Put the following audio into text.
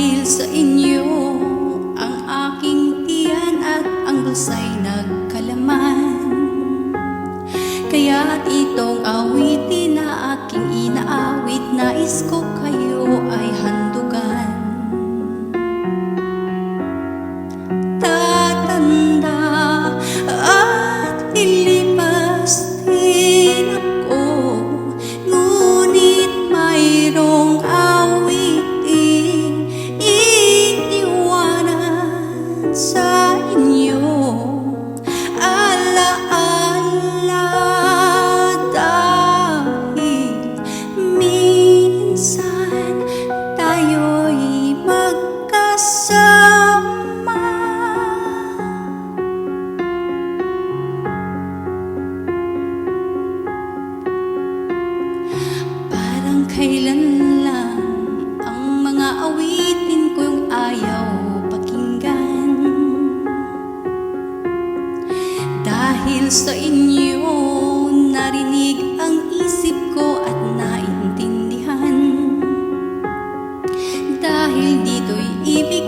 Dahil sa inyo ang aking tiyan at ang dulsay nagkalaman. Kaya't itong awitin na aking inaawit, nais ko kayo ay handugan. Tatanda at lilipas din ako, ngunit mayroong awiting iniwanan sa inyo. Alaala dahil minsan tayo'y magkasama. Parang kailan lang ang mga awitin kong ayaw pakinggan. Dahil sa inyo narinig ang isip ko at naintindihan. Dahil dito'y ibig